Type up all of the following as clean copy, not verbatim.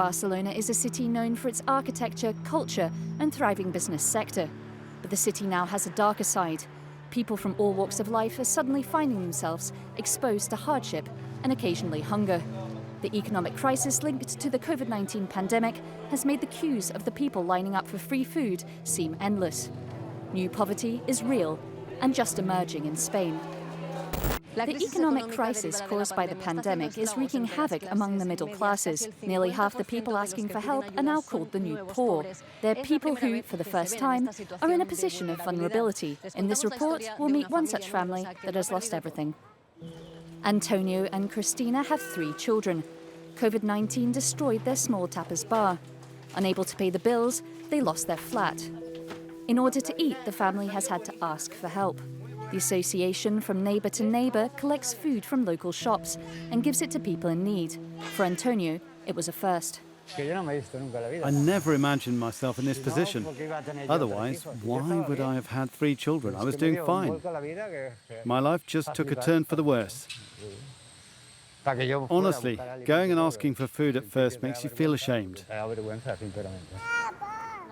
Barcelona is a city known for its architecture, culture and thriving business sector. But the city now has a darker side. People from all walks of life are suddenly finding themselves exposed to hardship and occasionally hunger. The economic crisis linked to the COVID-19 pandemic has made the queues of the people lining up for free food seem endless. New poverty is real and just emerging in Spain. The economic crisis caused by the pandemic is wreaking havoc among the middle classes. Nearly half the people asking for help are now called the new poor. They're people who, for the first time, are in a position of vulnerability. In this report, we'll meet one such family that has lost everything. Antonio and Cristina have 3 children. COVID-19 destroyed their small tapas bar. Unable to pay the bills, they lost their flat. In order to eat, the family has had to ask for help. The association From Neighbour to Neighbour collects food from local shops and gives it to people in need. For Antonio, it was a first. I never imagined myself in this position. Otherwise, why would I have had 3 children? I was doing fine. My life just took a turn for the worse. Honestly, going and asking for food at first makes you feel ashamed.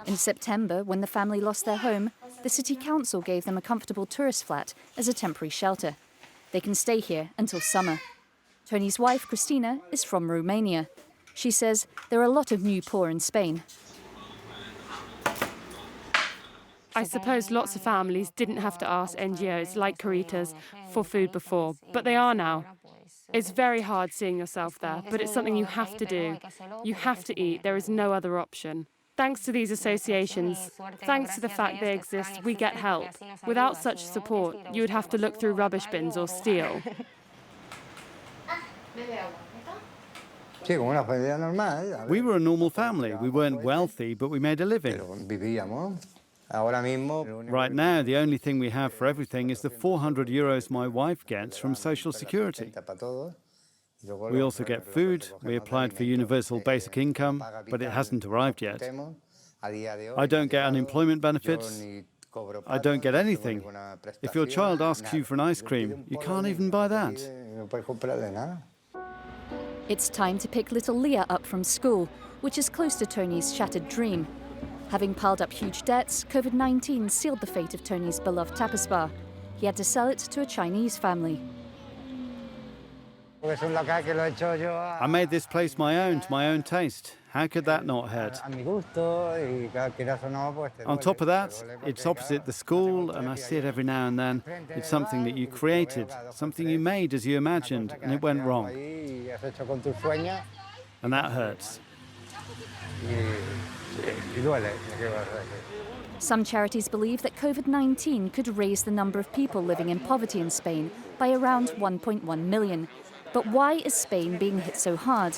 In September, when the family lost their home, the city council gave them a comfortable tourist flat as a temporary shelter. They can stay here until summer. Tony's wife, Cristina, is from Romania. She says there are a lot of new poor in Spain. I suppose lots of families didn't have to ask NGOs like Caritas for food before, but they are now. It's very hard seeing yourself there, but it's something you have to do. You have to eat. There is no other option. Thanks to these associations, thanks to the fact they exist, we get help. Without such support, you would have to look through rubbish bins or steal. We were a normal family. We weren't wealthy, but we made a living. Right now, the only thing we have for everything is the 400 euros my wife gets from Social Security. We also get food. We applied for universal basic income, but it hasn't arrived yet. I don't get unemployment benefits. I don't get anything. If your child asks you for an ice cream, you can't even buy that. It's time to pick little Leah up from school, which is close to Tony's shattered dream. Having piled up huge debts, COVID-19 sealed the fate of Tony's beloved tapas bar. He had to sell it to a Chinese family. I made this place my own, to my own taste. How could that not hurt? On top of that, it's opposite the school, and I see it every now and then. It's something that you created, something you made as you imagined, and it went wrong. And that hurts. Some charities believe that COVID-19 could raise the number of people living in poverty in Spain by around 1.1 million. But why is Spain being hit so hard?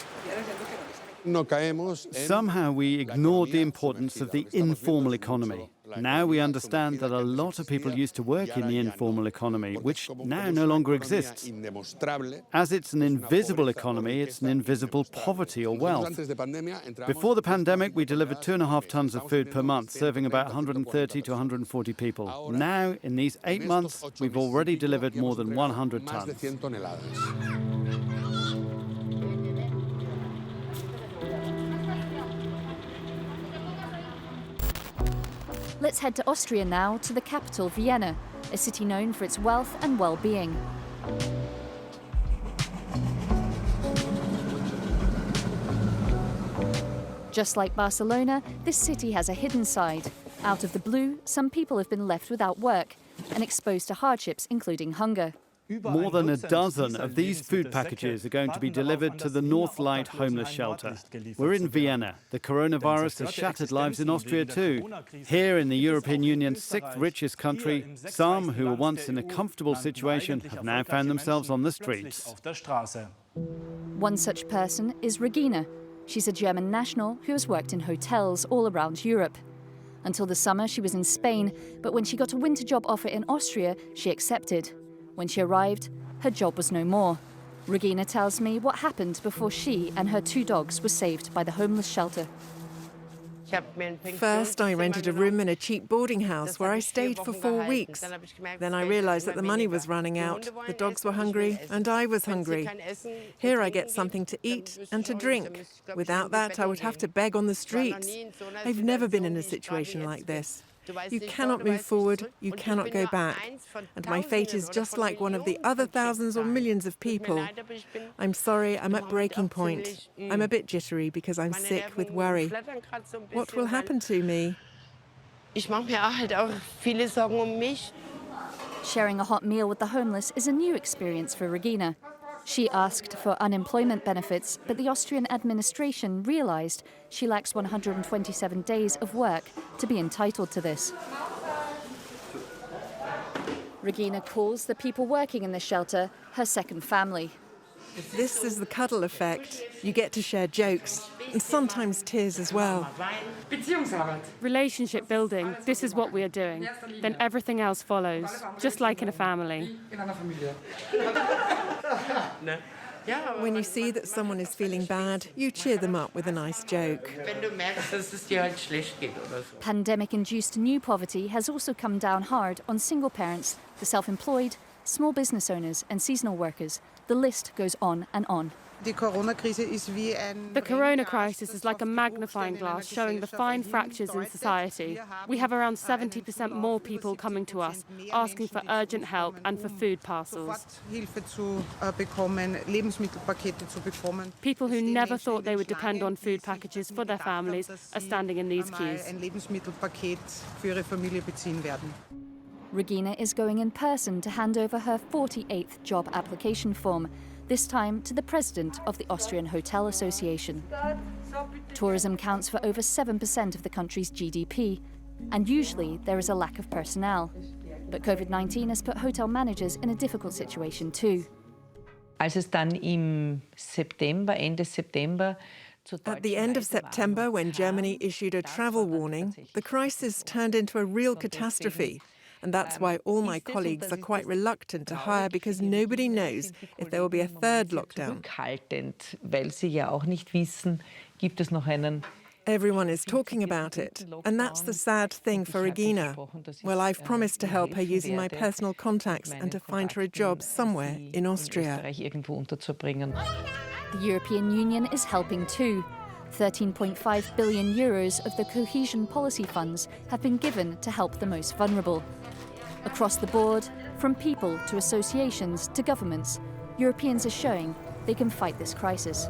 Somehow we ignored the importance of the informal economy. Now we understand that a lot of people used to work in the informal economy, which now no longer exists. As it's an invisible economy, it's an invisible poverty or wealth. Before the pandemic, we delivered 2.5 tons of food per month, serving about 130 to 140 people. Now, in these 8 months, we've already delivered more than 100 tons. Let's head to Austria now, to the capital, Vienna, a city known for its wealth and well-being. Just like Barcelona, this city has a hidden side. Out of the blue, some people have been left without work and exposed to hardships, including hunger. More than a dozen of these food packages are going to be delivered to the North Light homeless shelter. We're in Vienna. The coronavirus has shattered lives in Austria too. Here in the European Union's 6th richest country, some who were once in a comfortable situation have now found themselves on the streets. One such person is Regina. She's a German national who has worked in hotels all around Europe. Until the summer, she was in Spain, but when she got a winter job offer in Austria, she accepted. When she arrived, her job was no more. Regina tells me what happened before she and her 2 dogs were saved by the homeless shelter. First, I rented a room in a cheap boarding house where I stayed for 4 weeks. Then I realized that the money was running out, the dogs were hungry, and I was hungry. Here I get something to eat and to drink. Without that, I would have to beg on the streets. I've never been in a situation like this. You cannot move forward, you cannot go back. And my fate is just like one of the other thousands or millions of people. I'm sorry, I'm at breaking point. I'm a bit jittery because I'm sick with worry. What will happen to me? Sharing a hot meal with the homeless is a new experience for Regina. She asked for unemployment benefits, but the Austrian administration realised she lacks 127 days of work to be entitled to this. Regina calls the people working in the shelter her second family. This is the cuddle effect. You get to share jokes, and sometimes tears as well. Relationship building, this is what we are doing. Then everything else follows, just like in a family. When you see that someone is feeling bad, you cheer them up with a nice joke. Pandemic-induced new poverty has also come down hard on single parents, the self-employed, small business owners and seasonal workers. The list goes on and on. The corona crisis is like a magnifying glass showing the fine fractures in society. We have around 70% more people coming to us, asking for urgent help and for food parcels. People who never thought they would depend on food packages for their families are standing in these queues. Regina is going in person to hand over her 48th job application form, this time to the president of the Austrian Hotel Association. Tourism counts for over 7% of the country's GDP, and usually there is a lack of personnel. But COVID-19 has put hotel managers in a difficult situation too. Als es dann im September, Ende September At the end of September, when Germany issued a travel warning, the crisis turned into a real catastrophe. And that's why all my colleagues are quite reluctant to hire, because nobody knows if there will be a third lockdown. Weil sie ja auch nicht wissen, gibt es noch einen. Everyone is talking about it, and that's the sad thing for Regina. Well, I've promised to help her using my personal contacts and to find her a job somewhere in Austria. The European Union is helping too. 13.5 billion euros of the cohesion policy funds have been given to help the most vulnerable. Across the board, from people to associations to governments, Europeans are showing they can fight this crisis.